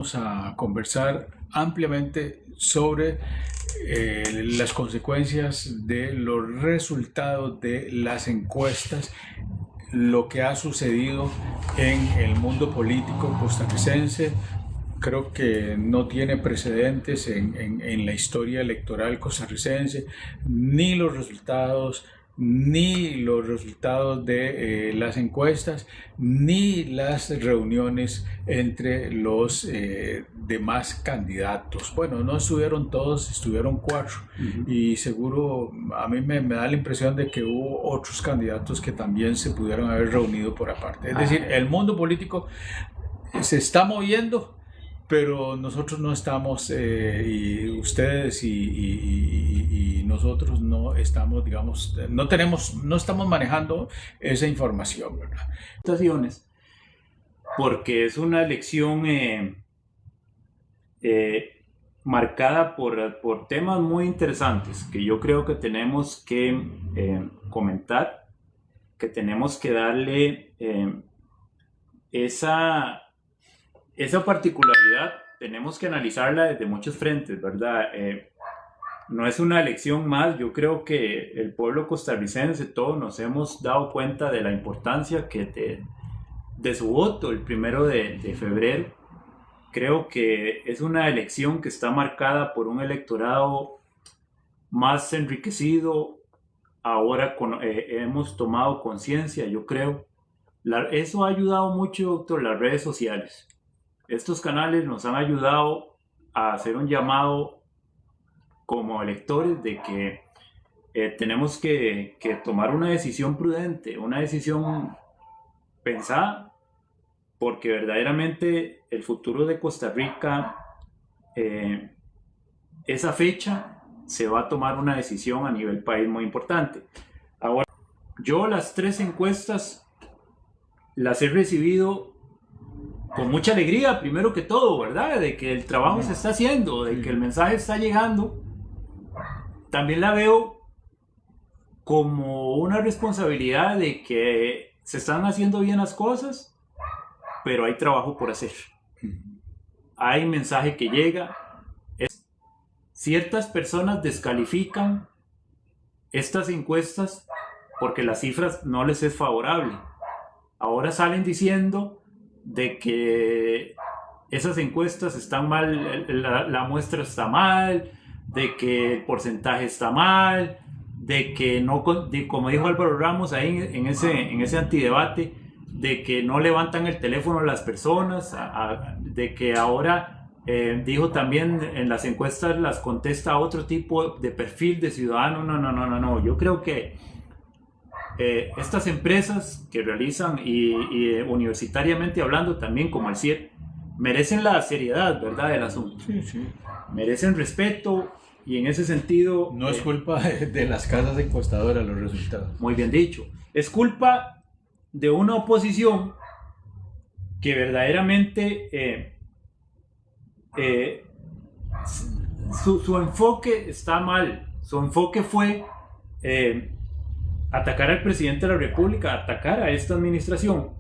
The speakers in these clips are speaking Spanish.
Vamos a conversar ampliamente sobre las consecuencias de los resultados de las encuestas, lo que ha sucedido en el mundo político costarricense. Creo que no tiene precedentes en la historia electoral costarricense, ni los resultados de las encuestas, ni las reuniones entre los demás candidatos. Bueno, no estuvieron todos, estuvieron 4. Y seguro a mí me da la impresión de que hubo otros candidatos que también se pudieron haber reunido por aparte. Es decir, el mundo político se está moviendo, pero nosotros no estamos, y ustedes y nosotros no estamos, digamos, no estamos manejando esa información, ¿verdad? Porque es una elección marcada por temas muy interesantes que yo creo que tenemos que comentar, que tenemos que darle esa particularidad, tenemos que analizarla desde muchos frentes, ¿verdad? No es una elección más. Yo creo que el pueblo costarricense, todos nos hemos dado cuenta de la importancia de su voto el 1 de febrero. Creo que es una elección que está marcada por un electorado más enriquecido. Ahora hemos tomado conciencia, yo creo. Eso ha ayudado mucho, doctor, las redes sociales. Estos canales nos han ayudado a hacer un llamado como electores de que tenemos que tomar una decisión prudente, una decisión pensada, porque verdaderamente el futuro de Costa Rica, esa fecha se va a tomar una decisión a nivel país muy importante. Ahora, yo las 3 encuestas las he recibido con mucha alegría, primero que todo, ¿verdad? De que el trabajo se está haciendo, de que el mensaje está llegando. También la veo como una responsabilidad de que se están haciendo bien las cosas, pero hay trabajo por hacer. Hay mensaje que llega. Ciertas personas descalifican estas encuestas porque las cifras no les es favorable. Ahora salen diciendo de que esas encuestas están mal, la muestra está mal, de que el porcentaje está mal, de que no, como dijo Álvaro Ramos ahí en ese antidebate, de que no levantan el teléfono las personas, de que ahora dijo también en las encuestas las contesta a otro tipo de perfil de ciudadano. No. Yo creo que estas empresas que realizan y universitariamente hablando también, como el CIEP, merecen la seriedad, ¿verdad?, del asunto. Sí. Merecen respeto, y en ese sentido no es culpa de las casas encuestadoras los resultados. Muy bien dicho. Es culpa de una oposición que verdaderamente su enfoque está mal. Su enfoque fue atacar al presidente de la República, atacar a esta administración,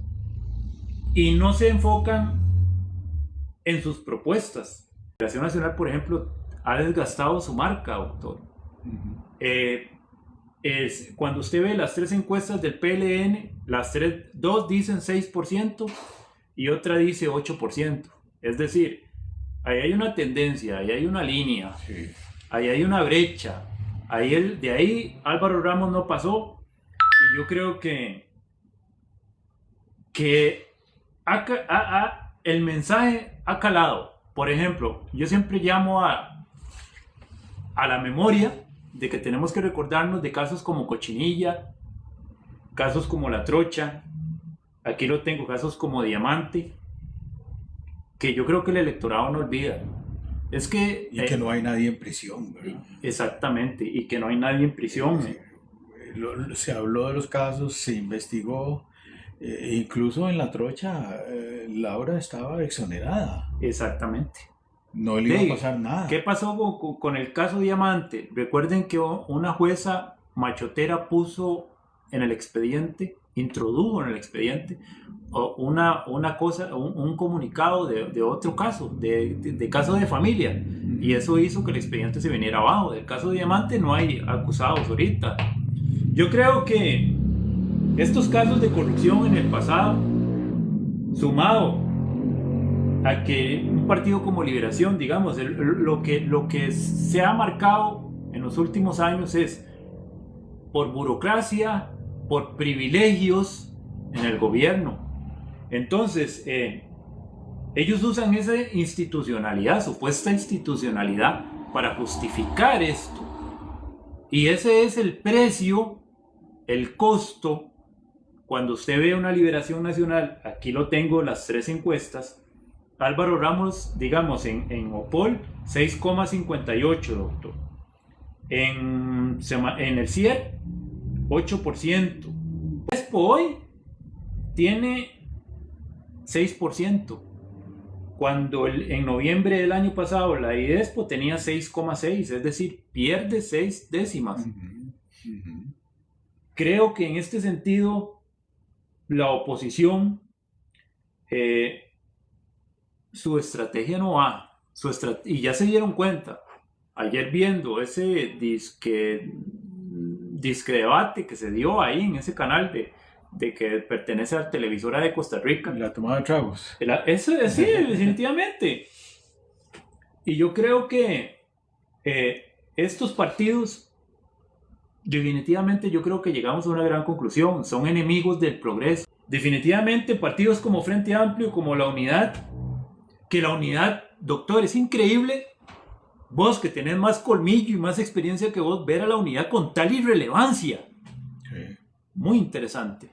y no se enfocan en sus propuestas. La Liberación Nacional, por ejemplo, ha desgastado su marca, doctor. Cuando usted ve las 3 encuestas del PLN, dos dicen 6% y otra dice 8%. Es decir, ahí hay una tendencia, ahí hay una línea, sí. Ahí hay una brecha. De ahí Álvaro Ramos no pasó. Y yo creo que el mensaje ha calado. Por ejemplo, yo siempre llamo a la memoria de que tenemos que recordarnos de casos como Cochinilla, casos como La Trocha, aquí lo tengo, casos como Diamante, que yo creo que el electorado no olvida. Es que... Y que no hay nadie en prisión, ¿verdad? Exactamente, y que no hay nadie en prisión. Sí. Se habló de los casos, se investigó, incluso en La Trocha, Laura estaba exonerada. Exactamente. No le iba a pasar nada. ¿Qué pasó con el caso Diamante? Recuerden que una jueza machotera puso en el expediente introdujo en el expediente una cosa, un comunicado de otro caso, de caso de familia, y eso hizo que el expediente se viniera abajo. Del caso de Diamante no hay acusados ahorita. Yo creo que estos casos de corrupción en el pasado, sumado a que un partido como Liberación, digamos, lo que se ha marcado en los últimos años es por burocracia, por privilegios en el gobierno. Entonces, ellos usan esa institucionalidad, supuesta institucionalidad, para justificar esto. Y ese es el precio, el costo. Cuando usted ve una Liberación Nacional, aquí lo tengo, las 3 encuestas. Álvaro Ramos, digamos, en Opol, 6,58, doctor. En el CIER, 8%. Expo hoy tiene 6%, cuando en noviembre del año pasado la IDESPO tenía 6,6, es decir, pierde 6 décimas. Creo que en este sentido la oposición, su estrategia no va, y ya se dieron cuenta. Ayer viendo ese disque debate que se dio ahí en ese canal de que pertenece a la televisora de Costa Rica. La tomada de tragos. Eso, sí, definitivamente. Y yo creo que estos partidos, definitivamente yo creo que llegamos a una gran conclusión, son enemigos del progreso. Definitivamente partidos como Frente Amplio, como La Unidad, que La Unidad, doctor, es increíble, vos que tenés más colmillo y más experiencia que vos, ver a La Unidad con tal irrelevancia. Sí. Muy interesante.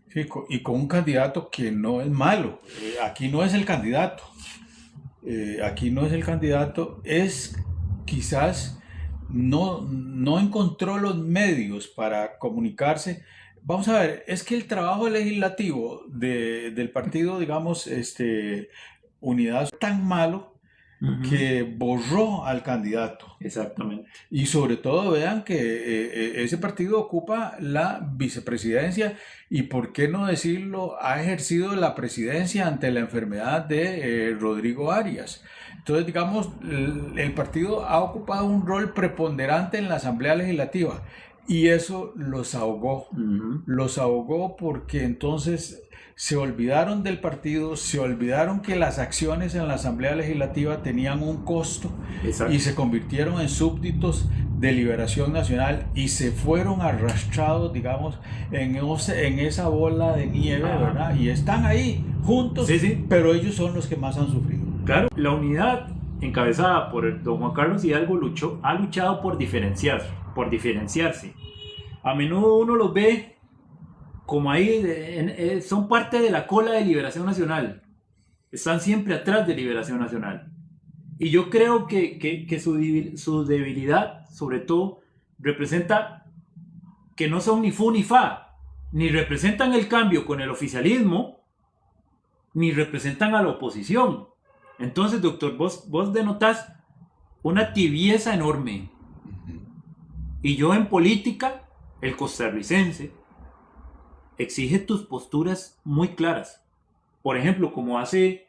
Sí, y con un candidato que no es malo. Aquí no es el candidato. Aquí no es el candidato. Es quizás no encontró los medios para comunicarse. Vamos a ver, es que el trabajo legislativo del partido, digamos, Unidad, es tan malo que borró al candidato. Exactamente. Y sobre todo vean que ese partido ocupa la vicepresidencia y, por qué no decirlo, ha ejercido la presidencia ante la enfermedad de Rodrigo Arias. Entonces, digamos, el partido ha ocupado un rol preponderante en la Asamblea Legislativa y eso los ahogó. Los ahogó porque entonces se olvidaron del partido, se olvidaron que las acciones en la Asamblea Legislativa tenían un costo. Exacto. Y se convirtieron en súbditos de Liberación Nacional y se fueron arrastrados, digamos, en esa bola de nieve, ¿verdad? Y están ahí juntos, sí. Pero ellos son los que más han sufrido. Claro, la Unidad, encabezada por el don Juan Carlos Hidalgo, ha luchado por diferenciarse. A menudo uno los ve como ahí, son parte de la cola de Liberación Nacional, están siempre atrás de Liberación Nacional, y yo creo que su debilidad, sobre todo, representa que no son ni fu ni fa, ni representan el cambio con el oficialismo, ni representan a la oposición. Entonces, doctor, vos denotás una tibieza enorme, y yo en política, el costarricense, exige tus posturas muy claras. Por ejemplo, como hace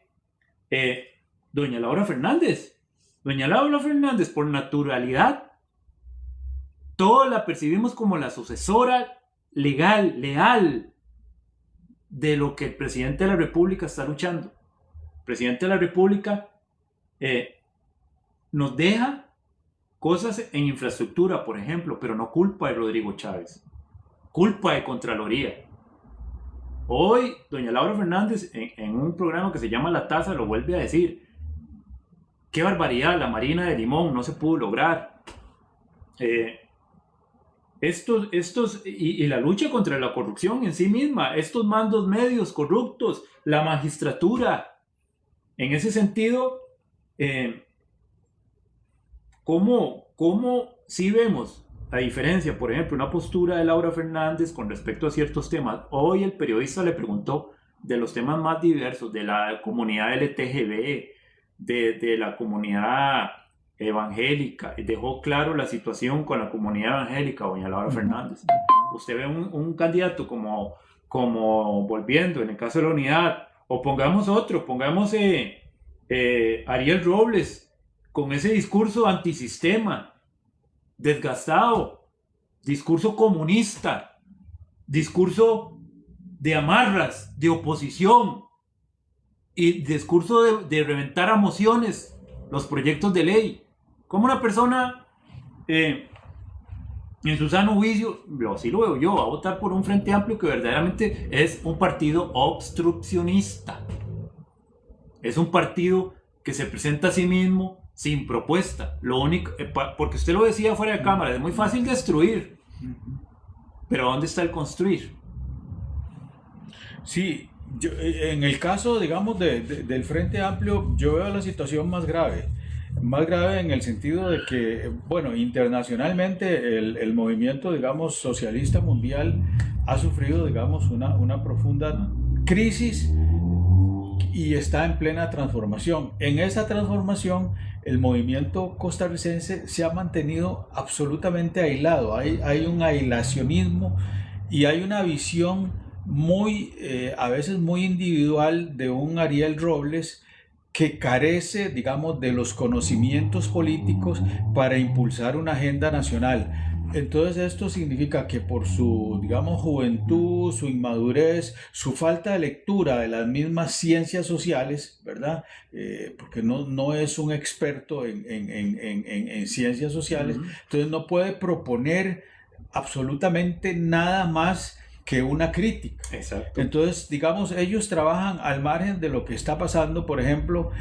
doña Laura Fernández. Doña Laura Fernández, por naturalidad, todos la percibimos como la sucesora legal, leal, de lo que el presidente de la República está luchando. El presidente de la República nos deja cosas en infraestructura, por ejemplo, pero no culpa de Rodrigo Chávez, culpa de Contraloría. Hoy, doña Laura Fernández, en un programa que se llama La Taza, lo vuelve a decir. ¡Qué barbaridad! La Marina de Limón no se pudo lograr. Y la lucha contra la corrupción en sí misma, estos mandos medios corruptos, la magistratura. En ese sentido, ¿cómo sí vemos? A diferencia, por ejemplo, una postura de Laura Fernández con respecto a ciertos temas. Hoy el periodista le preguntó de los temas más diversos, de la comunidad LTGB, de la comunidad evangélica, y dejó claro la situación con la comunidad evangélica, doña Laura Fernández. Usted ve un candidato como como Volviendo, en el caso de la Unidad, o pongamos otro, pongamos Ariel Robles, con ese discurso antisistema, desgastado, discurso comunista, discurso de amarras, de oposición, y discurso de reventar a mociones los proyectos de ley. Como una persona en su sano juicio, así lo veo yo, va a votar por un Frente Amplio que verdaderamente es un partido obstruccionista. Es un partido que se presenta a sí mismo sin propuesta. Lo único, porque usted lo decía fuera de cámara, es muy fácil destruir, pero ¿dónde está el construir? Sí, en el caso, digamos, del Frente Amplio, yo veo la situación más grave. Más grave en el sentido de que, bueno, internacionalmente el movimiento, digamos, socialista mundial ha sufrido, digamos, una profunda crisis y está en plena transformación. En esa transformación, el movimiento costarricense se ha mantenido absolutamente aislado. Hay un aislacionismo y hay una visión muy, a veces muy individual de un Ariel Robles que carece, digamos, de los conocimientos políticos para impulsar una agenda nacional. Entonces esto significa que por su, digamos, juventud, su inmadurez, su falta de lectura de las mismas ciencias sociales, ¿verdad? Porque no es un experto en ciencias sociales, entonces no puede proponer absolutamente nada más que una crítica. Exacto. Entonces, digamos, ellos trabajan al margen de lo que está pasando, por ejemplo,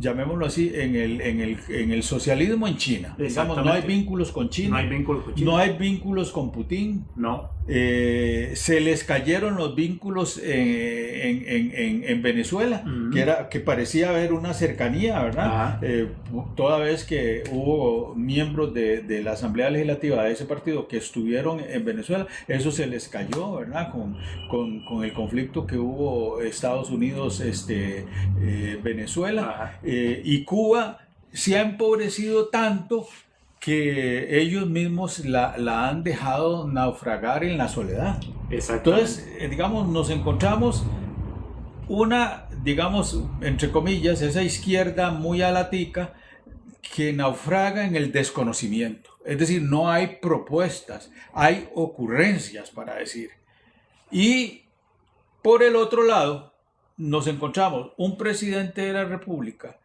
llamémoslo así, en el socialismo en China. Digamos, no hay vínculos con China. No hay vínculos con China. No hay vínculos con Putin. No. Se les cayeron los vínculos en Venezuela, que parecía haber una cercanía, ¿verdad? Toda vez que hubo miembros de la Asamblea Legislativa de ese partido que estuvieron en Venezuela, eso se les cayó, ¿verdad? Con el conflicto que hubo Estados Unidos, Venezuela, y Cuba se ha empobrecido tanto que ellos mismos la han dejado naufragar en la soledad. Entonces, digamos, nos encontramos una, digamos, entre comillas, esa izquierda muy alatica que naufraga en el desconocimiento. Es decir, no hay propuestas, hay ocurrencias para decir. Y por el otro lado, nos encontramos un presidente de la República,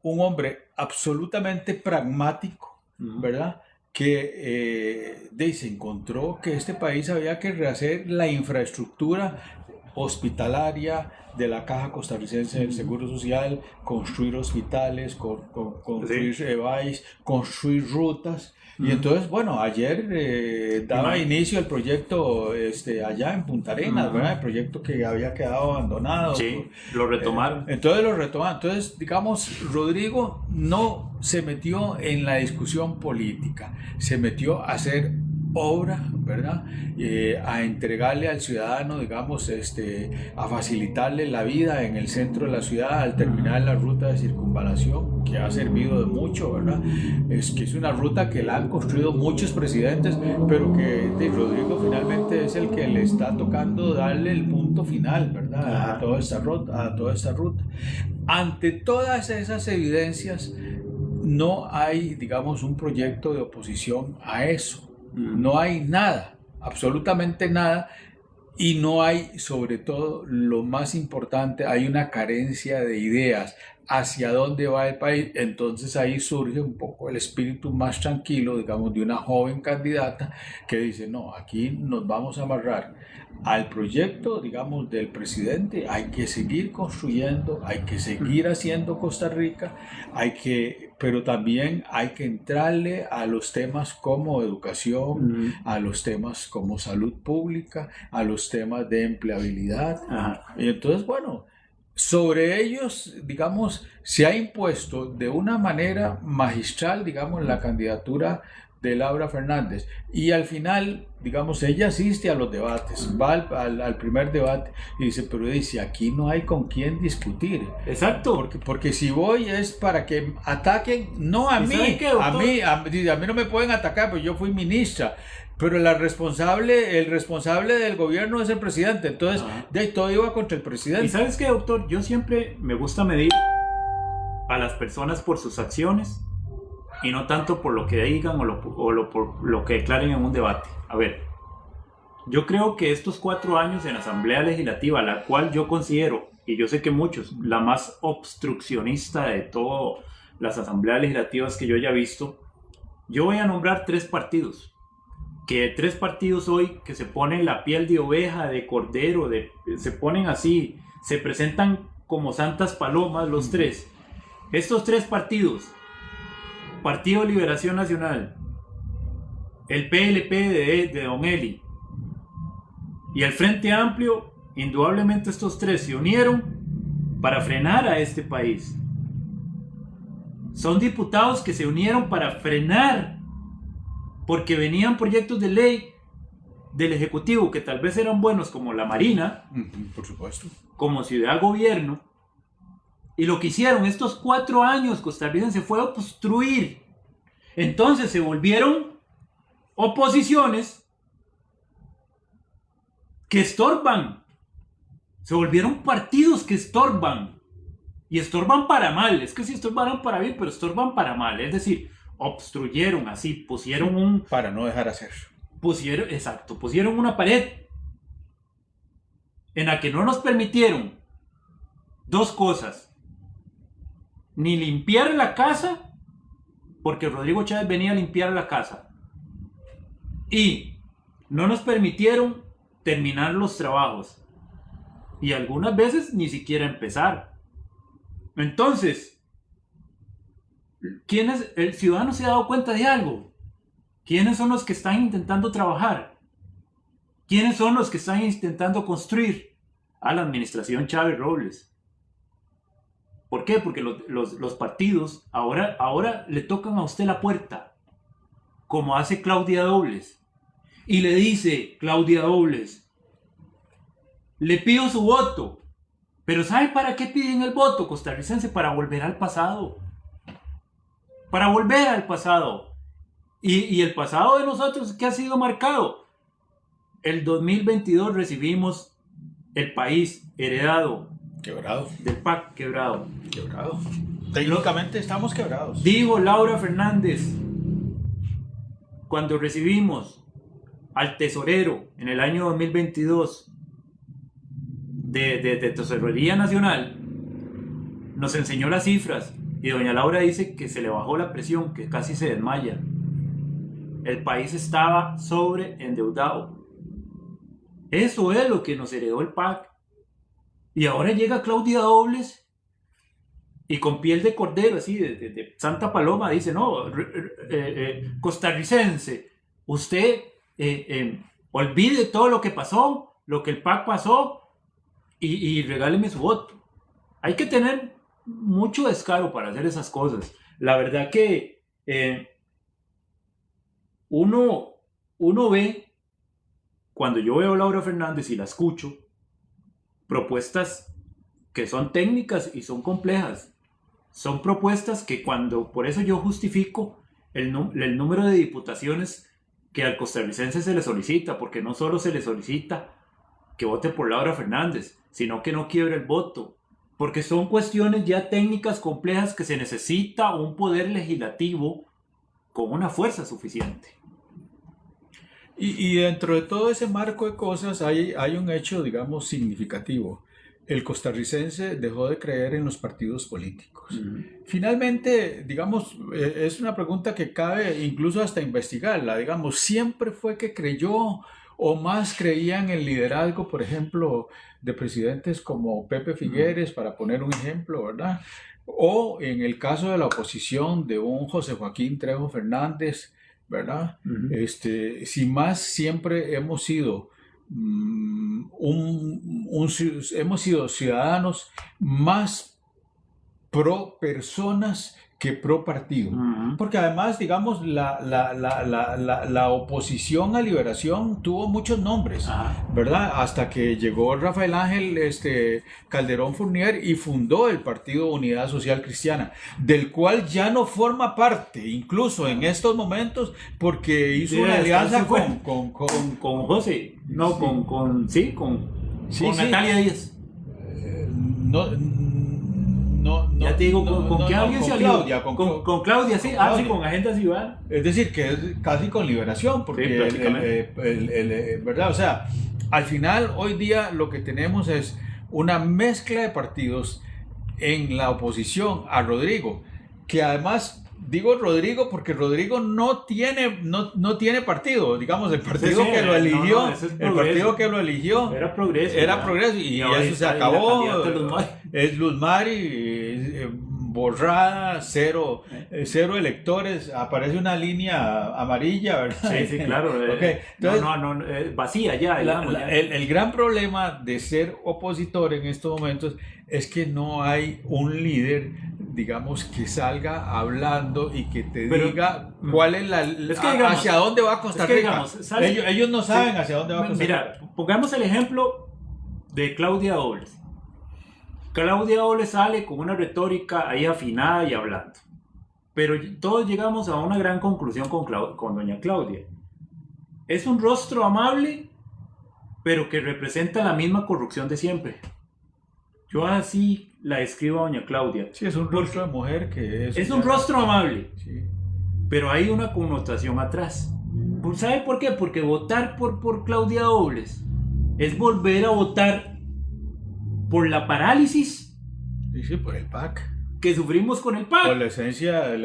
un hombre absolutamente pragmático, ¿verdad? Que se encontró que este país había que rehacer la infraestructura hospitalaria de la Caja Costarricense del Seguro Social, construir hospitales, construir EVAIS, construir rutas. Y entonces, bueno, ayer daba inicio el proyecto allá en Punta Arenas, ¿verdad? El proyecto que había quedado abandonado. Sí, lo retomaron. Entonces lo retomaron. Entonces, digamos, Rodrigo no se metió en la discusión política, se metió a hacer obra, ¿verdad? A entregarle al ciudadano, digamos, a facilitarle la vida en el centro de la ciudad al terminar la ruta de circunvalación, que ha servido de mucho, ¿verdad? Es que es una ruta que la han construido muchos presidentes, pero que Rodrigo finalmente es el que le está tocando darle el punto final, ¿verdad? A toda esta ruta. Ante todas esas evidencias, no hay, digamos, un proyecto de oposición a eso. No hay nada, absolutamente nada, y no hay, sobre todo, lo más importante, hay una carencia de ideas hacia dónde va el país. Entonces ahí surge un poco el espíritu más tranquilo, digamos, de una joven candidata que dice, no, aquí nos vamos a amarrar al proyecto, digamos, del presidente, hay que seguir construyendo, hay que seguir haciendo Costa Rica, pero también hay que entrarle a los temas como educación, a los temas como salud pública, a los temas de empleabilidad. Y entonces, bueno, sobre ellos, digamos, se ha impuesto de una manera magistral, digamos, la candidatura de Laura Fernández. Y al final, digamos, ella asiste a los debates, va al primer debate y dice, pero dice, aquí no hay con quién discutir. Exacto. Porque si voy es para que ataquen, no a mí, a mí no me pueden atacar, pues yo fui ministra. Pero el responsable del gobierno es el presidente, entonces de ahí todo iba contra el presidente. ¿Y sabes qué, doctor? Yo siempre me gusta medir a las personas por sus acciones y no tanto por lo que digan por lo que declaren en un debate. A ver, yo creo que estos 4 años en la Asamblea Legislativa, la cual yo considero, y yo sé que muchos, la más obstruccionista de todas las asambleas legislativas que yo haya visto, yo voy a nombrar 3 partidos. Que 3 partidos hoy que se ponen la piel de oveja, de cordero, se ponen así, se presentan como santas palomas los 3. Estos 3 partidos, Partido Liberación Nacional, el PLP de Don Eli y el Frente Amplio, indudablemente estos 3 se unieron para frenar a este país. Son diputados que se unieron para frenar porque venían proyectos de ley del Ejecutivo que tal vez eran buenos, como la Marina, por supuesto, como Ciudad Gobierno, y lo que hicieron estos 4 años costarricenses fue obstruir. Entonces se volvieron oposiciones que estorban, se volvieron partidos que estorban, y estorban para mal. Es que si estorbaran para bien, pero estorban para mal, es decir, obstruyeron, así, pusieron para no dejar hacer. Pusieron una pared en la que no nos permitieron 2 cosas: ni limpiar la casa, porque Rodrigo Chávez venía a limpiar la casa, y no nos permitieron terminar los trabajos, y algunas veces ni siquiera empezar. Entonces, el ciudadano se ha dado cuenta de algo. ¿Quiénes son los que están intentando trabajar? ¿Quiénes son los que están intentando construir? A la administración Chávez Robles. ¿Por qué? Porque los partidos ahora le tocan a usted la puerta, como hace Claudia Dobles. Y le dice Claudia Dobles, le pido su voto. Pero ¿sabe para qué piden el voto, costarricense? Para volver al pasado. Para volver al pasado. Y el pasado de nosotros, ¿qué ha sido marcado? El 2022 recibimos el país heredado. Quebrado. Del PAC quebrado. Quebrado. Técnicamente estamos quebrados. Dijo Laura Fernández, cuando recibimos al tesorero en el año 2022 de Tesorería Nacional, nos enseñó las cifras. Y doña Laura dice que se le bajó la presión, que casi se desmaya. El país estaba sobreendeudado. Eso es lo que nos heredó el PAC. Y ahora llega Claudia Dobles y con piel de cordero, así, de Santa Paloma, dice, no, costarricense, usted olvide todo lo que pasó, lo que el PAC pasó, y regáleme su voto. Hay que tener mucho descaro para hacer esas cosas. La verdad que uno ve, cuando yo veo a Laura Fernández y la escucho, propuestas que son técnicas y son complejas. Son propuestas que por eso yo justifico el número de diputaciones que al costarricense se le solicita, porque no solo se le solicita que vote por Laura Fernández, sino que no quiebre el voto, porque son cuestiones ya técnicas complejas que se necesita un poder legislativo con una fuerza suficiente. Y dentro de todo ese marco de cosas hay un hecho, digamos, significativo. El costarricense dejó de creer en los partidos políticos. Finalmente, digamos, es una pregunta que cabe incluso hasta investigarla. Digamos, siempre fue que creyó o más creía en el liderazgo, por ejemplo, de presidentes como Pepe Figueres, para poner un ejemplo, ¿verdad? O en el caso de la oposición de un José Joaquín Trejo Fernández, ¿verdad? Si más siempre hemos sido hemos sido ciudadanos más pro personas que pro partido. Porque además, digamos, la oposición a Liberación tuvo muchos nombres, ¿verdad? Hasta que llegó Rafael Ángel Calderón Fournier y fundó el Partido Unidad Social Cristiana, del cual ya no forma parte, incluso en estos momentos, porque hizo una alianza con José, no, sí. con Sí, Natalia Díaz. No, ya te digo, ¿con qué alguien se alió? Claudia, con Claudia, sí. Claudia. Sí, con Agenda Ciudadana. Es decir, que es casi con Liberación, porque ¿verdad? O sea, al final, hoy día lo que tenemos es una mezcla de partidos en la oposición a Rodrigo, que además... Digo Rodrigo porque Rodrigo no tiene partido, digamos, el partido que lo eligió, el partido que lo eligió era Progreso y eso se acabó. Es Luz Mari, borrada, cero electores, aparece una línea amarilla, ¿verdad? Sí, claro. Okay. Entonces, vacía ya. El gran problema de ser opositor en estos momentos es que no hay un líder, digamos, que salga hablando y que te diga cuál es hacia dónde va Costa Rica. Ellos no saben hacia dónde va Costa Rica. Mira, pongamos el ejemplo de Claudia Dobles. Claudia Dobles sale con una retórica ahí afinada y hablando. Pero todos llegamos a una gran conclusión con doña Claudia. Es un rostro amable, pero que representa la misma corrupción de siempre. Yo así la describo a doña Claudia. Sí, es un rostro de mujer que es... Es un rostro amable, sí, pero hay una connotación atrás. ¿Sabe por qué? Porque votar por Claudia Dobles es volver a votar por la parálisis. Sí, por el PAC. Que sufrimos con el PAC. Pues la esencia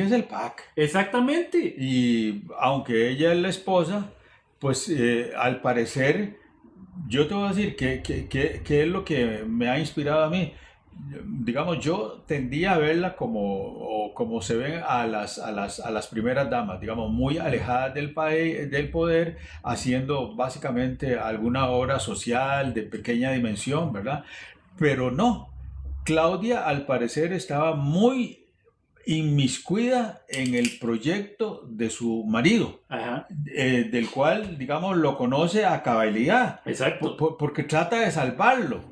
es el PAC. Exactamente. Y aunque ella es la esposa, pues al parecer... Yo te voy a decir qué es lo que me ha inspirado a mí. Digamos, yo tendía a verla como se ven a las primeras damas, digamos, muy alejadas del poder, haciendo básicamente alguna obra social de pequeña dimensión, ¿verdad? Pero no, Claudia al parecer estaba muy inmiscuida en el proyecto de su marido, del cual, digamos, lo conoce a cabalidad. Exacto. Porque trata de salvarlo.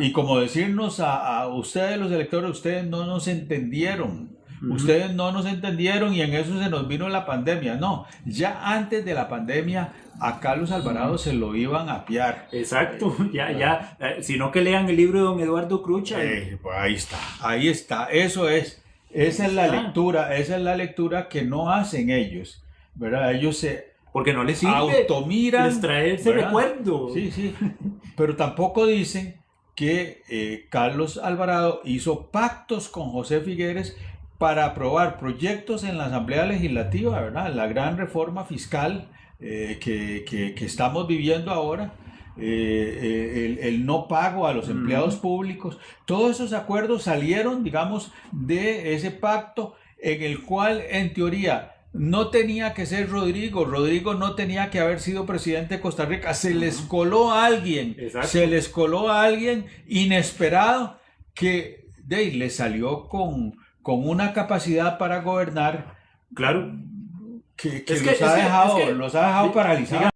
Y como decirnos a ustedes los electores, ustedes no nos entendieron. Ustedes no nos entendieron y en eso se nos vino la pandemia. No, ya antes de la pandemia a Carlos Alvarado se lo iban a apiar. Exacto, sino que lean el libro de don Eduardo Crucha. Pues ahí está, eso es. Esa es la lectura que no hacen ellos, ¿verdad? Ellos porque no les sirve automiran, les trae ese recuerdo. Sí, pero tampoco dicen que Carlos Alvarado hizo pactos con José Figueres para aprobar proyectos en la Asamblea Legislativa, ¿verdad? La gran reforma fiscal que estamos viviendo ahora. El no pago a los empleados públicos, todos esos acuerdos salieron, digamos, de ese pacto en el cual en teoría no tenía que ser Rodrigo no tenía que haber sido presidente de Costa Rica, se les coló a alguien, inesperado que le salió con una capacidad para gobernar, claro, que los ha dejado paralizados.